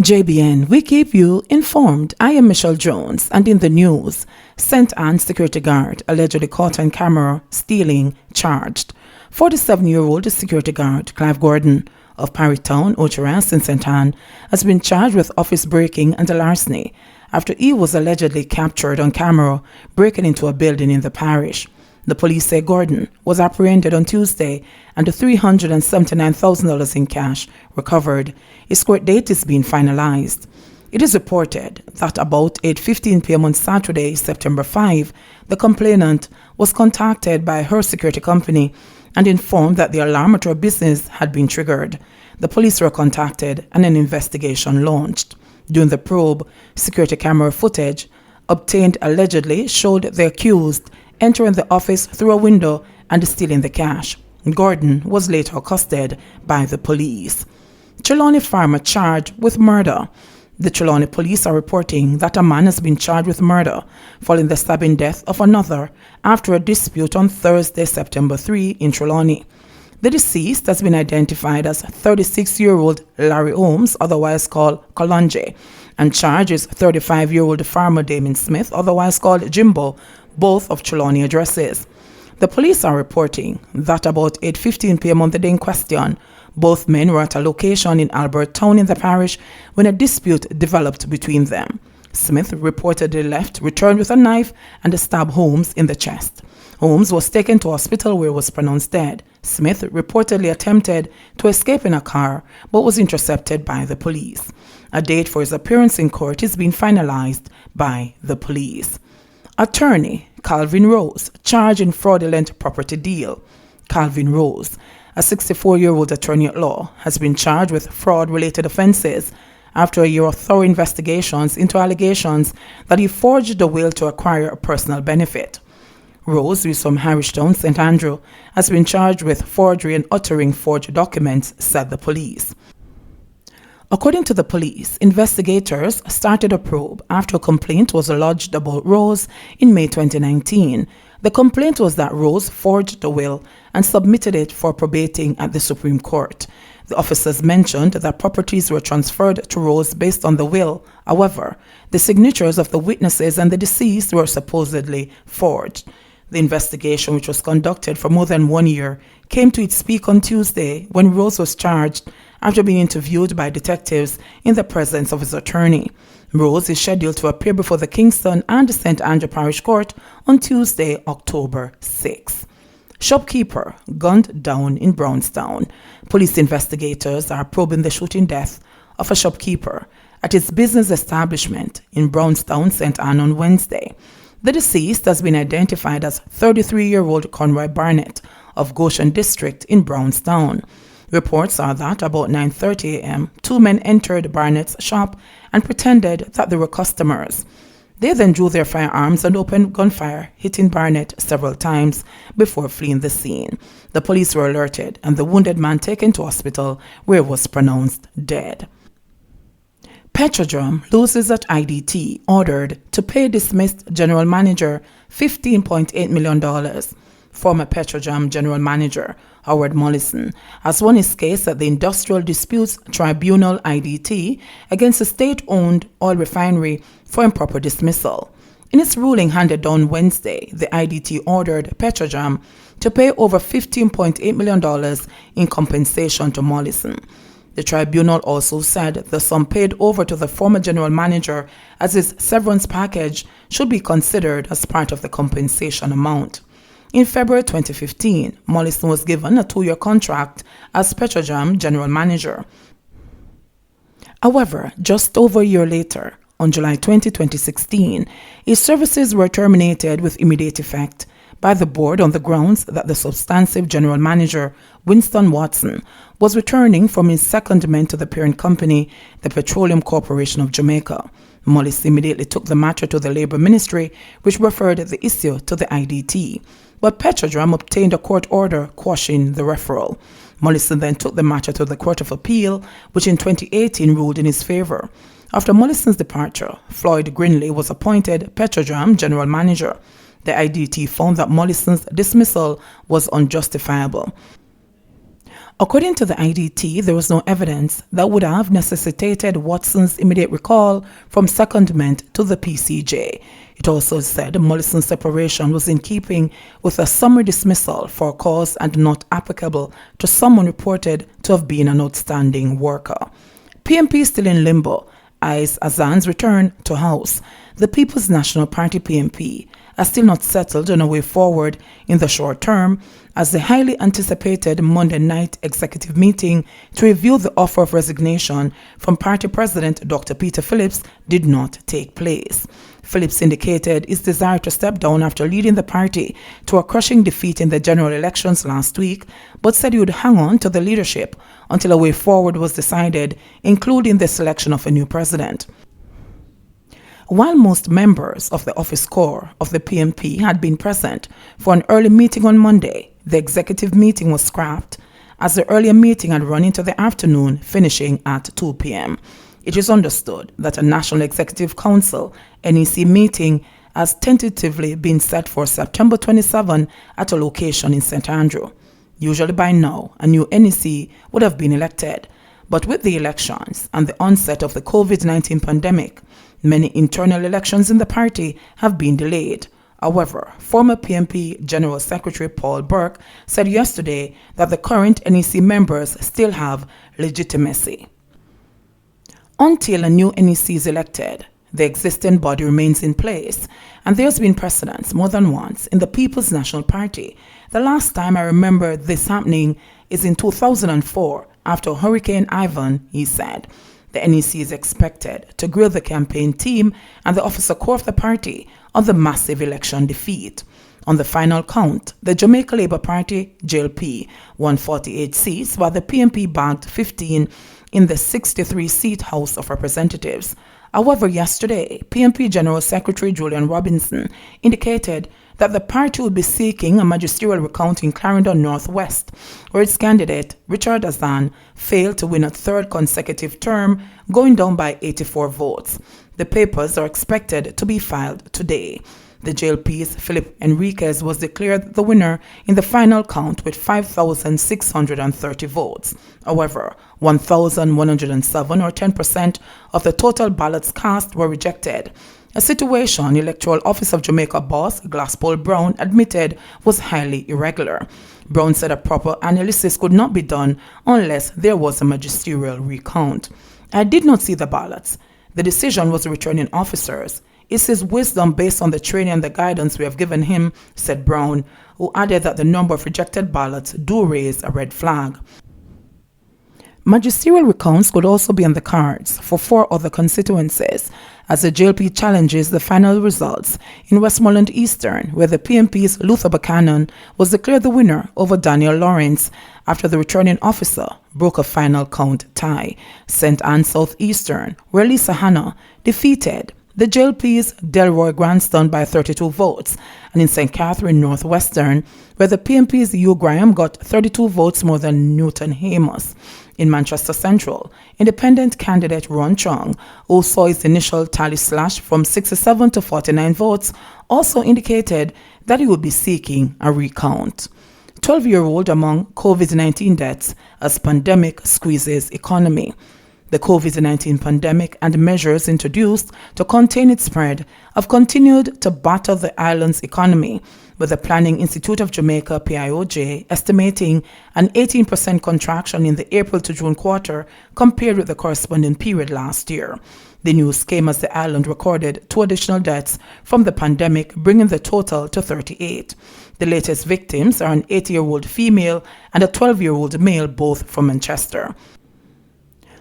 JBN, we keep you informed. I am Michelle Jones, and in the news, St. Anne security guard allegedly caught on camera stealing charged. 47-year-old security guard Clive Gordon of Petrojam, Ocheras in St. Anne has been charged with office breaking and larceny after he was allegedly captured on camera breaking into a building in the parish. The police say Gordon was apprehended on Tuesday and the $379,000 in cash recovered. His court date is being finalized. It is reported that about 8:15 p.m. on Saturday, September 5, the complainant was contacted by her security company and informed that the alarm at her business had been triggered. The police were contacted and an investigation launched. During the probe, security camera footage obtained allegedly showed the accused entering the office through a window and stealing the cash. Gordon was later accosted by the police. Trelawny farmer charged with murder. The Trelawny police are reporting that a man has been charged with murder following the stabbing death of another after a dispute on Thursday, September 3 in Trelawny. The deceased has been identified as 36-year-old Larry Holmes, otherwise called Kalonje, and charges 35-year-old farmer Damon Smith, otherwise called Jimbo, both of Trelawny addresses. The police are reporting that about 8:15 p.m. on the day in question, both men were at a location in Albert Town in the parish when a dispute developed between them. Smith reportedly left, returned with a knife and stabbed Holmes in the chest. Holmes was taken to hospital where he was pronounced dead. Smith reportedly attempted to escape in a car but was intercepted by the police. A date for his appearance in court is being finalized by the police. Attorney Calvin Rose charged in fraudulent property deal. Calvin Rose, a 64-year-old attorney at law, has been charged with fraud-related offenses after a year of thorough investigations into allegations that he forged a will to acquire a personal benefit. Rose, who is from Harristown, St. Andrew, has been charged with forgery and uttering forged documents, said the police. According to the police, investigators started a probe after a complaint was lodged about Rose in May 2019. The complaint was that Rose forged the will and submitted it for probating at the Supreme Court. The officers mentioned that properties were transferred to Rose based on the will. However, the signatures of the witnesses and the deceased were supposedly forged. The investigation, which was conducted for more than 1 year, came to its peak on Tuesday when Rose was charged after being interviewed by detectives in the presence of his attorney. Rose is scheduled to appear before the Kingston and St. Andrew Parish Court on Tuesday, October 6. Shopkeeper gunned down in Brownstown. Police investigators are probing the shooting death of a shopkeeper at his business establishment in Brownstown, St. Anne on Wednesday. The deceased has been identified as 33-year-old Conroy Barnett of Goshen District in Brownstown. Reports are that about 9:30 a.m., two men entered Barnett's shop and pretended that they were customers. They then drew their firearms and opened gunfire, hitting Barnett several times before fleeing the scene. The police were alerted and the wounded man taken to hospital where he was pronounced dead. Petrojam loses at IDT, ordered to pay dismissed general manager $15.8 million. Former Petrojam general manager Howard Mollison has won his case at the Industrial Disputes Tribunal IDT against a state-owned oil refinery for improper dismissal. In its ruling handed down Wednesday, the IDT ordered Petrojam to pay over $15.8 million in compensation to Mollison. The tribunal also said the sum paid over to the former general manager as his severance package should be considered as part of the compensation amount. In February 2015, Mollison was given a 2-year contract as Petrojam general manager. However, just over a year later, on July 20, 2016, his services were terminated with immediate effect by the board on the grounds that the substantive general manager, Winston Watson, was returning from his secondment to the parent company, the Petroleum Corporation of Jamaica. Mollison immediately took the matter to the Labour Ministry, which referred the issue to the IDT. But Petrojam obtained a court order quashing the referral. Mollison then took the matter to the Court of Appeal, which in 2018 ruled in his favour. After Mollison's departure, Floyd Grinley was appointed Petrojam general manager. The IDT found that Mollison's dismissal was unjustifiable. According to the IDT, there was no evidence that would have necessitated Watson's immediate recall from secondment to the PCJ. It also said Mollison's separation was in keeping with a summary dismissal for a cause and not applicable to someone reported to have been an outstanding worker. PMP still in limbo. Eyes Azan's return to House. The People's National Party PMP are still not settled on a way forward in the short term, as the highly anticipated Monday night executive meeting to review the offer of resignation from party president Dr. Peter Phillips did not take place. Phillips indicated his desire to step down after leading the party to a crushing defeat in the general elections last week, but said he would hang on to the leadership until a way forward was decided, including the selection of a new president. While most members of the office corps of the PMP had been present for an early meeting on Monday, the executive meeting was scrapped as the earlier meeting had run into the afternoon, finishing at 2 p.m. It is understood that a National Executive Council NEC meeting has tentatively been set for September 27 at a location in St. Andrew. Usually by now, a new NEC would have been elected, but with the elections and the onset of the COVID-19 pandemic, many internal elections in the party have been delayed. However, former PMP General Secretary Paul Burke said yesterday that the current NEC members still have legitimacy. Until a new NEC is elected, the existing body remains in place, and there's been precedence more than once in the People's National Party. The last time I remember this happening is in 2004 after Hurricane Ivan, he said. The NEC is expected to grill the campaign team and the officer corps of the party on the massive election defeat. On the final count, the Jamaica Labour Party, JLP, won 48 seats, while the PMP bagged 15 in the 63-seat House of Representatives. However, yesterday, PMP General Secretary Julian Robinson indicated that the party would be seeking a magisterial recount in Clarendon Northwest, where its candidate, Richard Azan, failed to win a third consecutive term, going down by 84 votes. The papers are expected to be filed today. The JLP's Philip Enriquez was declared the winner in the final count with 5,630 votes. However, 1,107 or 10% of the total ballots cast were rejected, a situation Electoral Office of Jamaica boss Glasspool Brown admitted was highly irregular. Brown said a proper analysis could not be done unless there was a magisterial recount. I did not see the ballots. The decision was the returning officers. It's his wisdom based on the training and the guidance we have given him, said Brown, who added that the number of rejected ballots do raise a red flag. Magisterial recounts could also be on the cards for 4 other constituencies, as the JLP challenges the final results in Westmoreland Eastern, where the PMP's Luther Buchanan was declared the winner over Daniel Lawrence after the returning officer broke a final count tie. St. Anne Southeastern, where Lisa Hanna defeated the JLP's Delroy Granston by 32 votes, and in St. Catherine Northwestern, where the PMP's Hugh Graham got 32 votes more than Newton Hamus. In Manchester Central, independent candidate Ron Chung, who saw his initial tally slash from 67 to 49 votes, also indicated that he would be seeking a recount. 12-year-old among COVID-19 deaths as pandemic squeezes economy. The COVID-19 pandemic and measures introduced to contain its spread have continued to batter the island's economy, with the Planning Institute of Jamaica PIOJ estimating an 18% contraction in the April to June quarter compared with the corresponding period last year. The news came as the island recorded 2 additional deaths from the pandemic, bringing the total to 38. The latest victims are an 80-year-old female and a 12-year-old male, both from Manchester.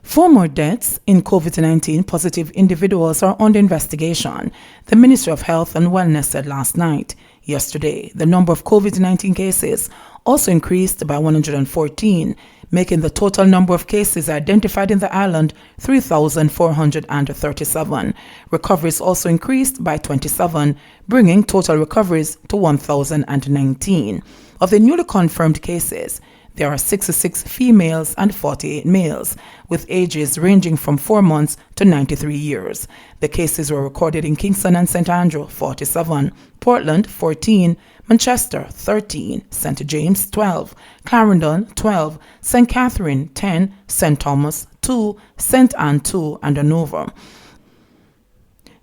4 more deaths in COVID-19 positive individuals are under investigation, the Ministry of Health and Wellness said last night. Yesterday, the number of COVID-19 cases also increased by 114, making the total number of cases identified in the island 3,437. Recoveries also increased by 27, bringing total recoveries to 1,019. Of the newly confirmed cases, there are 66 females and 48 males, with ages ranging from 4 months to 93 years. The cases were recorded in Kingston and St. Andrew, 47, Portland, 14, Manchester 13, St. James 12, Clarendon 12, St. Catherine 10, St. Thomas 2, St. Anne 2, and Hanover.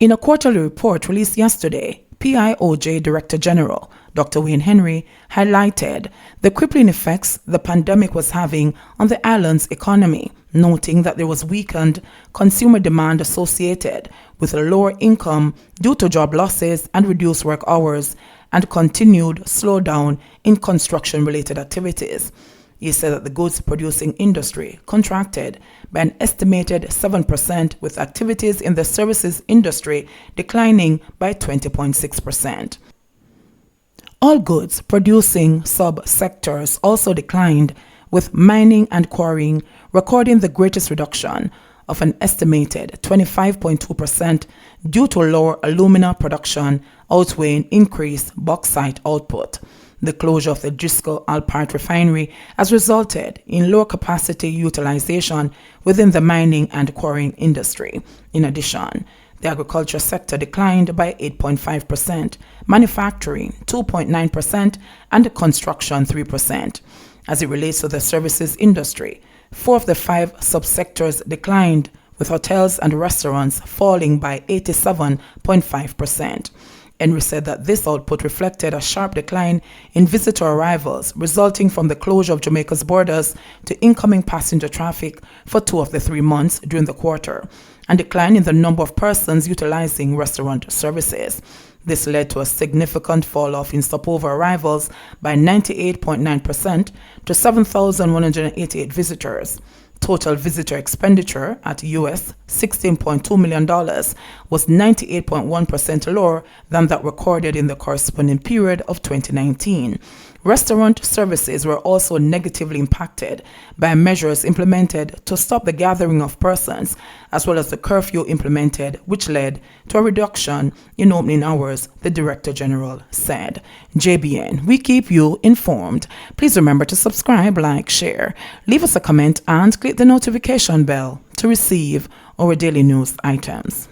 In a quarterly report released yesterday, PIOJ Director General Dr. Wayne Henry highlighted the crippling effects the pandemic was having on the island's economy, noting that there was weakened consumer demand associated with a lower income due to job losses and reduced work hours, and continued slowdown in construction-related activities. He said that the goods-producing industry contracted by an estimated 7%, with activities in the services industry declining by 20.6%. All goods-producing sub-sectors also declined, with mining and quarrying recording the greatest reduction of an estimated 25.2% due to lower alumina production outweighing increased bauxite output. The closure of the Driscoll Alpart refinery has resulted in lower capacity utilization within the mining and quarrying industry. In addition, the agriculture sector declined by 8.5%, manufacturing 2.9%, and construction 3%. As it relates to the services industry, 4 of the 5 subsectors declined, with hotels and restaurants falling by 87.5%. Henry said that this output reflected a sharp decline in visitor arrivals resulting from the closure of Jamaica's borders to incoming passenger traffic for 2 of the 3 months during the quarter, and decline in the number of persons utilizing restaurant services. This led to a significant fall-off in stopover arrivals by 98.9% to 7,188 visitors. Total visitor expenditure at US $16.2 million was 98.1% lower than that recorded in the corresponding period of 2019. Restaurant services were also negatively impacted by measures implemented to stop the gathering of persons, as well as the curfew implemented, which led to a reduction in opening hours, the Director General said. JBN, we keep you informed. Please remember to subscribe, like, share, leave us a comment, and click the notification bell to receive our daily news items.